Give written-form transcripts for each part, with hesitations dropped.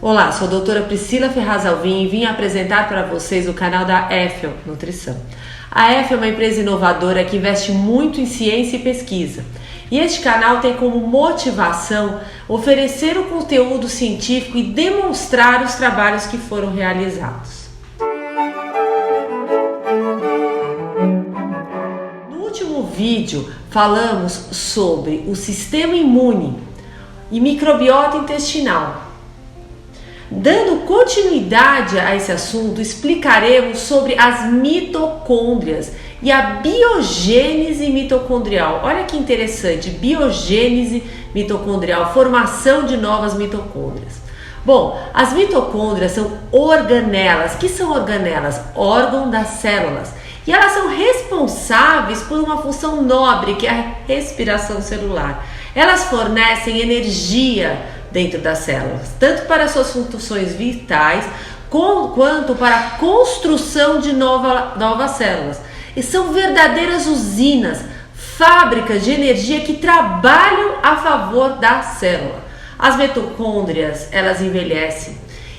Olá, sou a doutora Priscila Ferraz Alvim e vim apresentar para vocês o canal da EFEL Nutrição. A EFEL é uma empresa inovadora que investe muito em ciência e pesquisa. E este canal tem como motivação oferecer o conteúdo científico e demonstrar os trabalhos que foram realizados. No último vídeo falamos sobre o sistema imune e microbiota intestinal. Dando continuidade a esse assunto, explicaremos sobre as mitocôndrias e a biogênese mitocondrial. Olha que interessante, biogênese mitocondrial, formação de novas mitocôndrias. Bom, as mitocôndrias são organelas. Que são organelas? Órgão das células. E elas são responsáveis por uma função nobre, que é a respiração celular. Elas fornecem energia dentro das células, tanto para suas funções vitais, quanto para a construção de novas células. E são verdadeiras usinas, fábricas de energia que trabalham a favor da célula. As mitocôndrias, elas envelhecem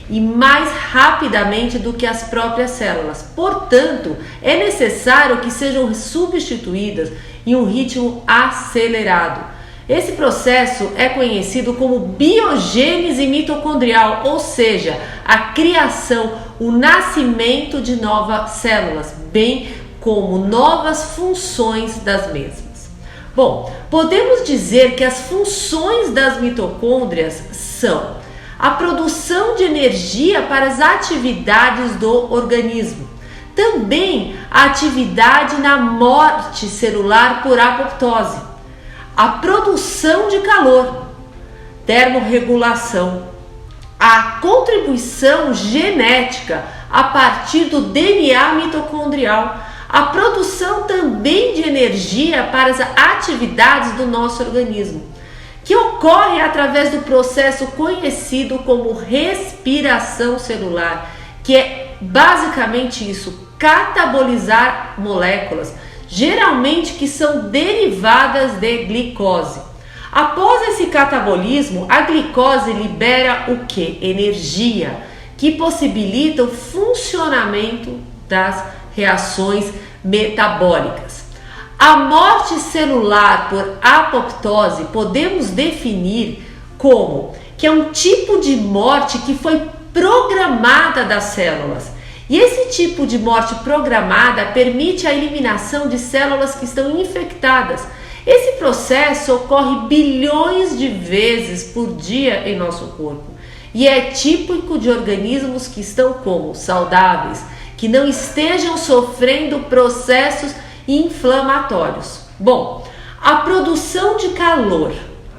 e mais rapidamente do que as próprias células. Portanto, é necessário que sejam substituídas em um ritmo acelerado. Esse processo é conhecido como biogênese mitocondrial, ou seja, a criação, o nascimento de novas células, bem como novas funções das mesmas. Bom, podemos dizer que as funções das mitocôndrias são a produção de energia para as atividades do organismo, também a atividade na morte celular por apoptose, a produção de calor, termorregulação, a contribuição genética a partir do DNA mitocondrial, a produção também de energia para as atividades do nosso organismo, que ocorre através do processo conhecido como respiração celular, que é basicamente isso, catabolizar moléculas, geralmente que são derivadas de glicose. Após esse catabolismo, a glicose libera o que? Energia, que possibilita o funcionamento das reações metabólicas. A morte celular por apoptose podemos definir como que é um tipo de morte que foi programada das células. E esse tipo de morte programada permite a eliminação de células que estão infectadas. Esse processo ocorre bilhões de vezes por dia em nosso corpo e é típico de organismos que estão como saudáveis, que não estejam sofrendo processos inflamatórios. Bom, a produção de calor,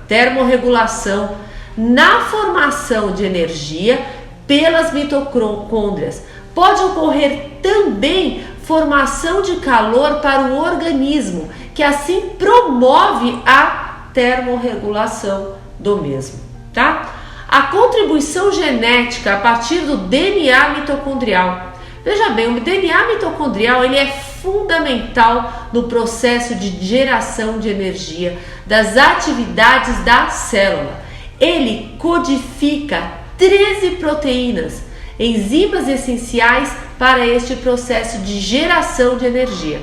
termorregulação, na formação de energia pelas mitocôndrias. Pode ocorrer também formação de calor para o organismo, que assim promove a termorregulação do mesmo, tá? A contribuição genética a partir do DNA mitocondrial. Veja bem, o DNA mitocondrial ele é fundamental no processo de geração de energia das atividades da célula. Ele codifica 13 proteínas, enzimas essenciais para este processo de geração de energia.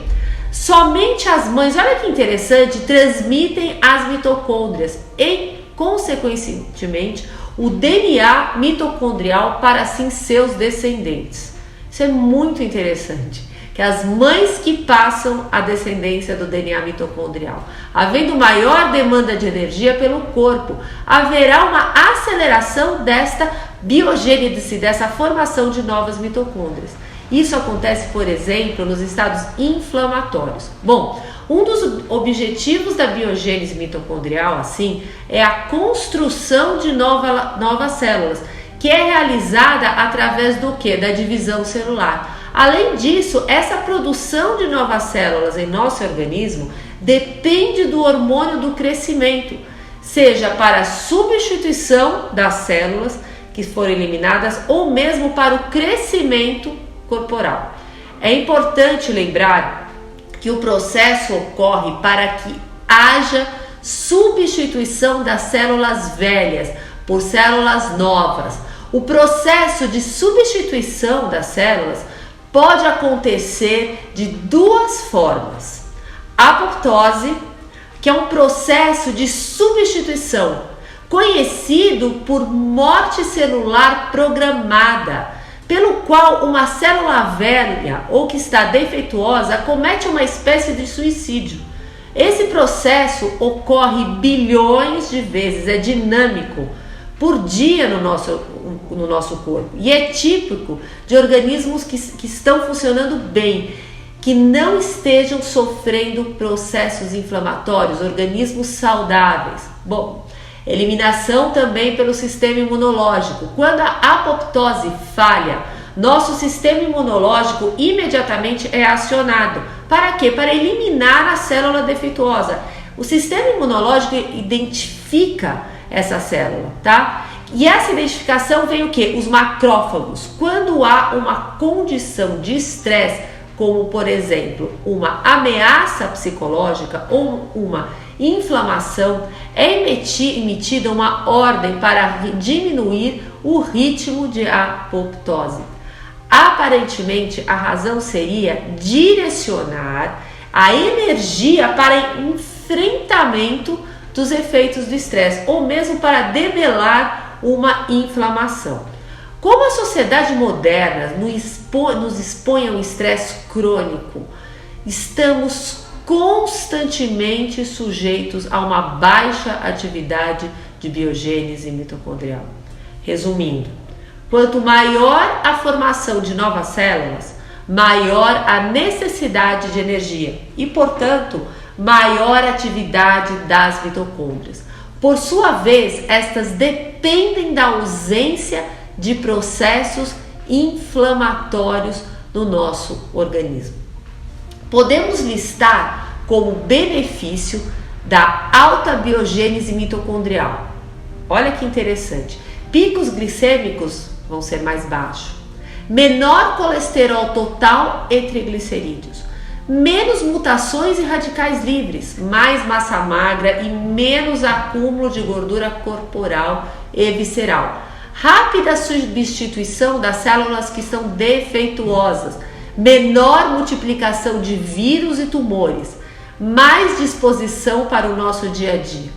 Somente as mães, olha que interessante, transmitem as mitocôndrias e, consequentemente, o DNA mitocondrial para assim seus descendentes. Isso é muito interessante, que as mães que passam a descendência do DNA mitocondrial. Havendo maior demanda de energia pelo corpo, haverá uma aceleração desta biogênese, dessa formação de novas mitocôndrias. Isso acontece, por exemplo, nos estados inflamatórios. Bom, um dos objetivos da biogênese mitocondrial, assim, é a construção de novas células, que é realizada através do que? Da divisão celular. Além disso, essa produção de novas células em nosso organismo depende do hormônio do crescimento, seja para a substituição das células que foram eliminadas ou mesmo para o crescimento corporal. É importante lembrar que o processo ocorre para que haja substituição das células velhas por células novas. O processo de substituição das células pode acontecer de duas formas. A apoptose, que é um processo de substituição, conhecido por morte celular programada, pelo qual uma célula velha ou que está defeituosa comete uma espécie de suicídio. Esse processo ocorre bilhões de vezes, é dinâmico, por dia no nosso corpo, e é típico de organismos que estão funcionando bem, que não estejam sofrendo processos inflamatórios, organismos saudáveis. Bom, eliminação também pelo sistema imunológico. Quando a apoptose falha, nosso sistema imunológico imediatamente é acionado. Para quê? Para eliminar a célula defeituosa. O sistema imunológico identifica essa célula, tá? E essa identificação vem o quê? Os macrófagos. Quando há uma condição de estresse, como por exemplo, uma ameaça psicológica ou uma inflamação, é emitida uma ordem para diminuir o ritmo de apoptose. Aparentemente, a razão seria direcionar a energia para enfrentamento dos efeitos do estresse, ou mesmo para debelar uma inflamação. Como a sociedade moderna nos expõe a um estresse crônico, estamos constantemente sujeitos a uma baixa atividade de biogênese mitocondrial. Resumindo, quanto maior a formação de novas células, maior a necessidade de energia e, portanto, maior a atividade das mitocôndrias. Por sua vez, estas dependem da ausência de processos inflamatórios no nosso organismo. Podemos listar como benefício da alta biogênese mitocondrial. Olha que interessante. Picos glicêmicos vão ser mais baixos. Menor colesterol total e triglicerídeos. Menos mutações e radicais livres, mais massa magra e menos acúmulo de gordura corporal e visceral. Rápida substituição das células que são defeituosas, menor multiplicação de vírus e tumores, mais disposição para o nosso dia a dia.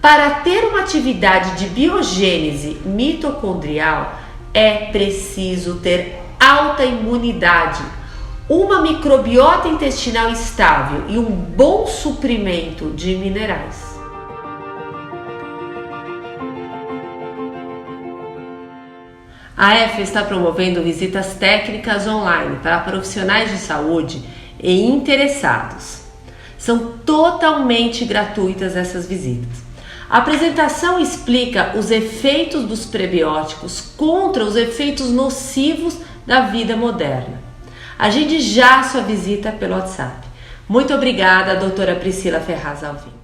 Para ter uma atividade de biogênese mitocondrial, é preciso ter alta imunidade, uma microbiota intestinal estável e um bom suprimento de minerais. A EFA está promovendo visitas técnicas online para profissionais de saúde e interessados. São totalmente gratuitas essas visitas. A apresentação explica os efeitos dos prebióticos contra os efeitos nocivos da vida moderna. Agende já sua visita pelo WhatsApp. Muito obrigada, doutora Priscila Ferraz Alvim.